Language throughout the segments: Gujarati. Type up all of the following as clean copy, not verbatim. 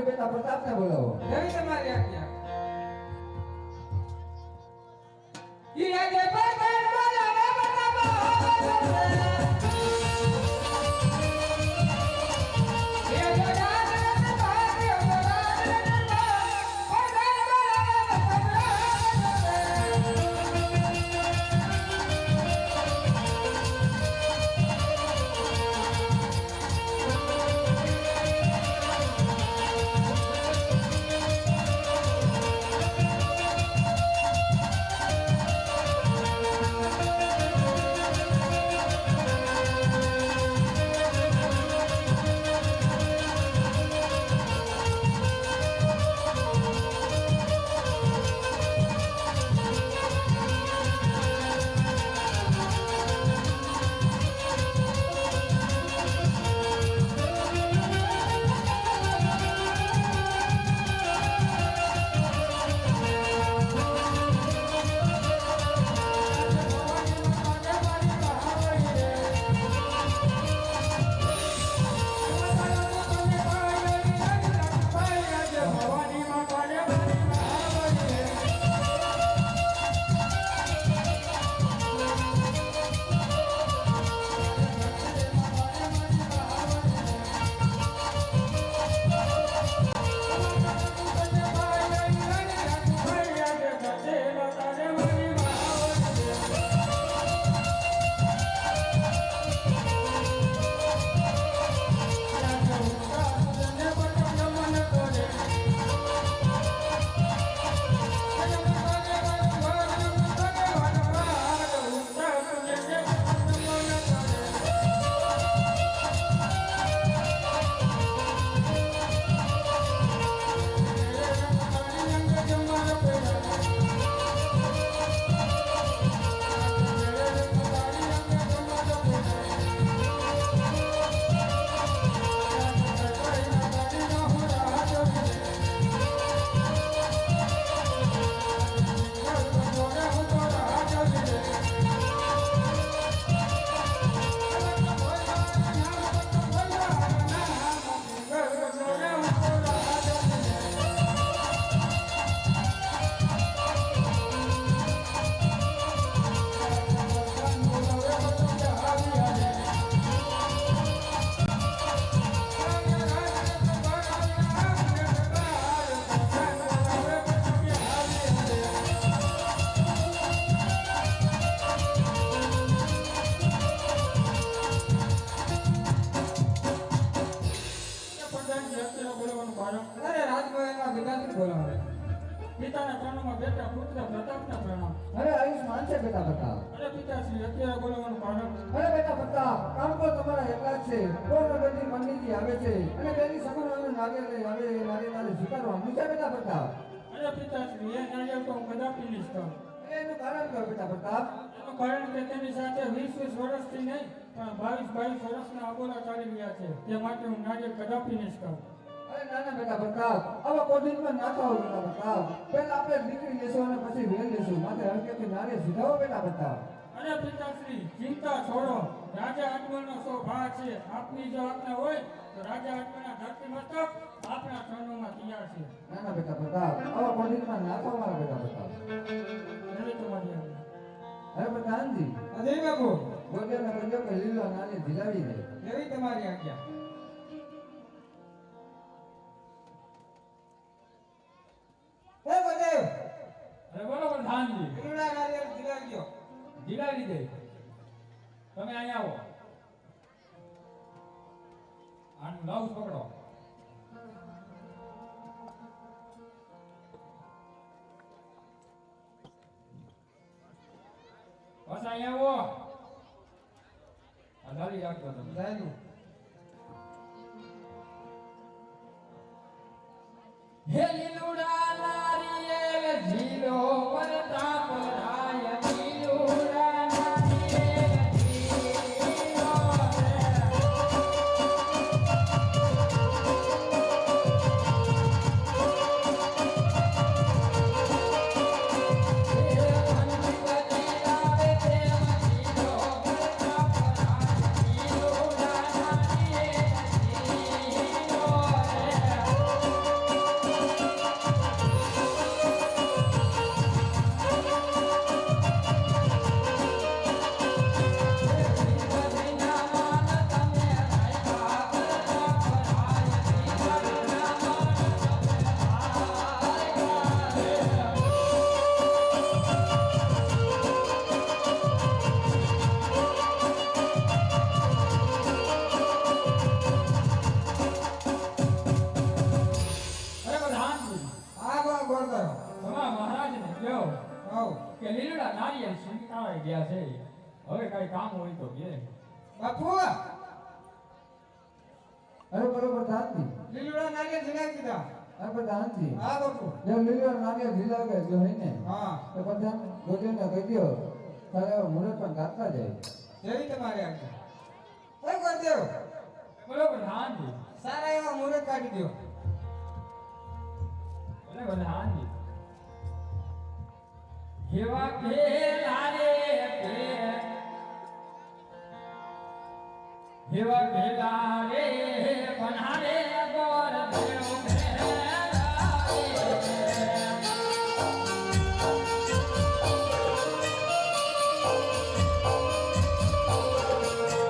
પૂજ્ય બેટા પ્રતાપને બોલાવો. જેવી તમારી આજ્ઞા. ઈ આજે ભગવાન બોલાવે પ્રતાપ. પિતાના ચરણોમાં બેઠા પુત્ર પ્રતાપના પ્રણામ. અરે આયુષ્માન છે બેટા પ્રતાપ. અરે પિતાશ્રી અત્યારે બોલવાનું કારણ. અરે બેટા પ્રતાપ, કામ તો તમારા એકલા જ છે. કોઈ બધી પંડિતજી આવે છે અને તેની સમરવાનો નારિયેળ આવે નારિયેળને સ્વીકારવાનું છે બેટા પ્રતાપ. અરે પિતાશ્રી એ નારિયેળ તો હું કદાપી નહીં કહું. એનું કારણ કહો બેટા પ્રતાપ. એનું કારણ કે તેની સાથે 20 વર્ષથી નહીં પણ 22 વર્ષના અબોલા ચાલી રહ્યા છે. તે માટે હું નારિયેળ કદાપી નહીં કહું. અરે નાના બેટા પ્રતાપ, આવા કોઠીમાં ના થાઓ બેટા પ્રતાપ. પહેલા આપણે દીકરી લેશું અને પછી વેલ લેશું. માટે હરકેથી નારિયેળ સીધાવો બેટા પ્રતાપ. અરે પિતાશ્રી ચિંતા છોડો. રાજા અજમલનો સો ભા છે. આપની જો આજ્ઞા હોય તો રાજા અજમલના ધરતી મસ્તક આપણા ચરણોમાં તૈયાર છે. નાના બેટા પ્રતાપ, આવા કોઠીમાં ના થાઓ મારા બેટા પ્રતાપ. એવી તમારી આજ્ઞા. અરે પ્રધાનજી, અજય બાબુ ગોગેને કહ્યું કે લીલો નારિયેળ ઝીલાવી દે. એવી તમારી આજ્ઞા. હે બદેવ, અરે બોલો પ્રધાનજી. લીલા નારિયેળ ઝીલાવી દો. ઝીલાવી દે. તમે અહીંયા આવો. આનું ગ્લાઉઝ પકડો. બસ અહીંયા આવો. આ ડાલી રાખજો તમે. ડાલી. હે લીલુડા નારિયેળ ઝીલો પ્રતાપ રાય લીલુડા નારિયેળ ઝીલો રે કે લીલડા નારિયેળ સિંચાવાઈ ગયા છે. હવે કઈ કામ હોય તો કે. બાપુ અરે બરોબર શાંતિ. લીલુડા નારિયેળ જણાવી દીધા. અરે પણ શાંતિ. હા બાપુ. જો લીલવા નારિયેળ ઝીલા કે જો હે ને હા તો પછી આમ ગોજેને કહી દ્યો તારે મુરત પણ કાઢતા જાય. જેવી તમારે આજ્ઞા. કઈ કરી દેવ બરોબર હાંજી. સારા એવા મુહૂર્ત કાઢી દો. બરોબર હાંજી. જેવા ભેલા રે જેવા ભેલા રે પનારે ગોર દેવ ભેલા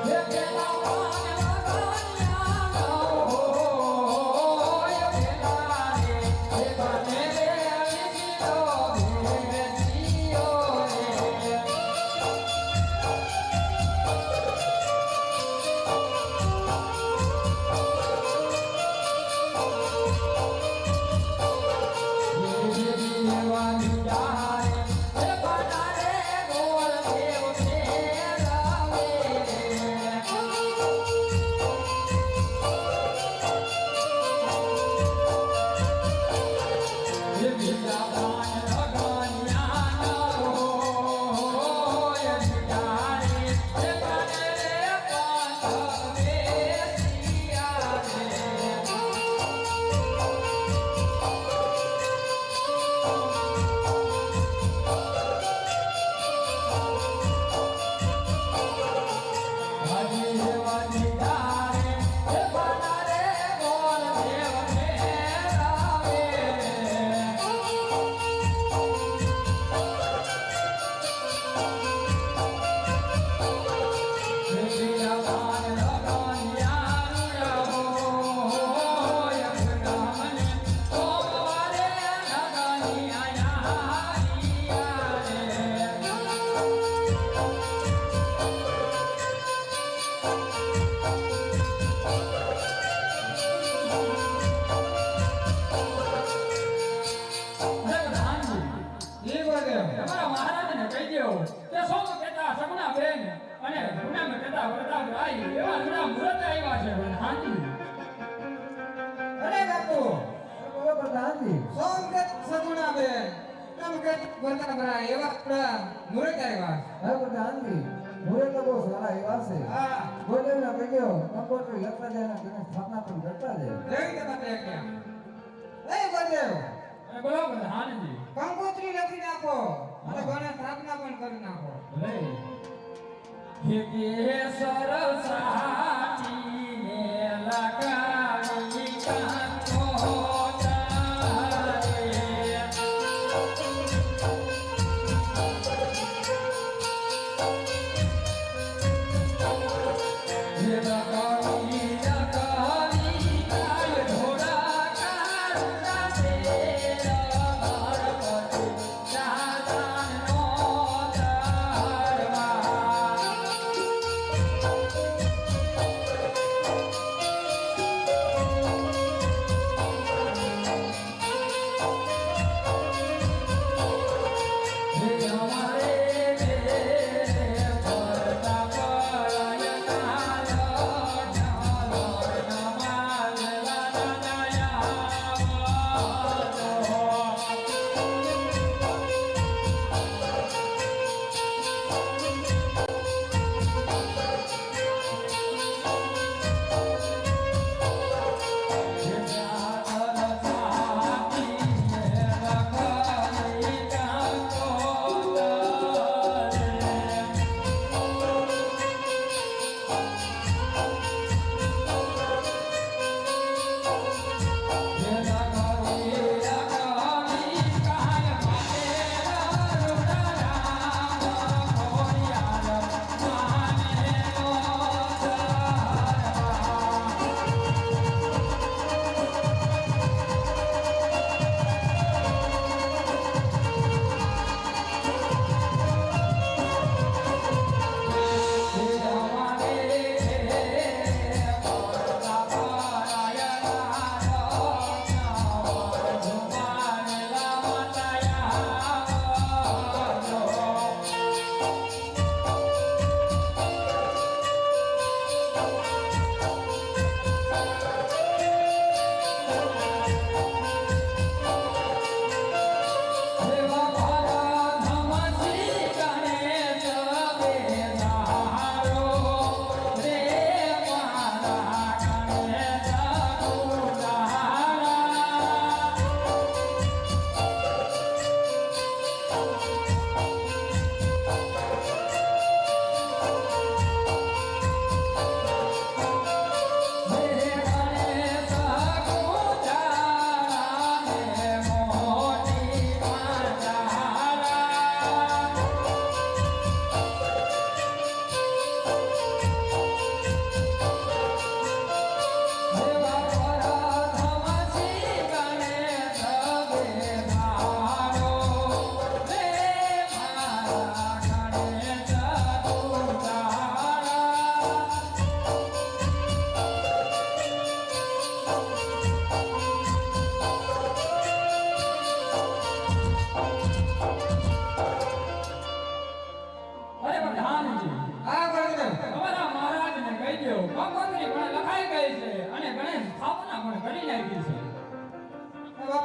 રે ભેલા પાન લગાન્યા હોય ભેલા રે એ બાને રે વિદો ભેજીઓ રે ઈ કરી દેવ. તમારા મહારાજને કહી દેવો કે સોમ કહેતા સગુણા બેન અને ગુનામ કહેતા વરદાન રાય એવા ઘણા મુહૂર્ત આવ્યા છે હાંજી. અરે બાપુ અરે બરોબર શાંતિ. સોમગત સગુણા બેન તમગત વરદાનરા એવા આપણા મુહૂર્ત આવ્યા. અરે પણ શાંતિ. મુરત તો બહુ સારા એવા છે. હા ગોજેને કહી દ્યો કંકોત્રી લખતા જાય ને તેને સ્થાપના પણ કરતા જાય. જેવી તમારે આજ્ઞા. લઈ કરી દેવ. અને બરોબર હાંજી. કંકોત્રી લખી નાખો અને ગણે સ્થાપના પણ કરી નાખો. લે હે કે સરસાતી ને લગાવી કાંતો તારે હે લગાવી કાય ઘોડા કાળા તે ગણપતિ ચાંદનો તારવા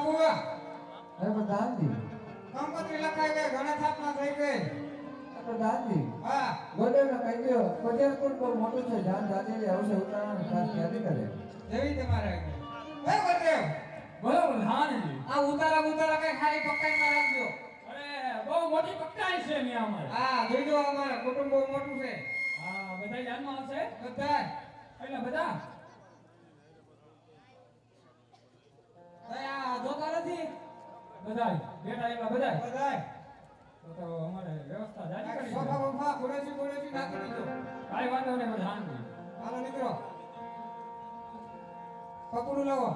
બુવા અરે પ્રધાનજી, કંકોત્રી લખાઈ ગઈ ઘણા સ્થાપના થઈ ગઈ પ્રધાનજી, હા ગોદેવને કહી દો, બજેરપુર બહુ મોટું છે, જાન દાદેલી આવશે ઉતારવાની ખાસ તૈયારી કરે. જેવી તમારે હે ગોદેવ બોલો પ્રધાનજી. આ ઉતારા કઈ ખાલી પકાઈમાં રાખજો અરે બહુ મોટી પકડાઈ છે ને અમારે. હા જોઈજો અમારે કુટુંબ બહુ મોટું છે હા બધા ધ્યાનમાં આવશે. બધા એટલે બધા આ જોતા નથી બધાય બેટા એવા બધાય. બધાય તો અમારે વ્યવસ્થા જારી કરી સોફા છે. બોફા ખુરશી નાખી દીધો કાંઈ વાંધો નહીં પ્રધાનજી. હાલો નીકળો પકડું લાવો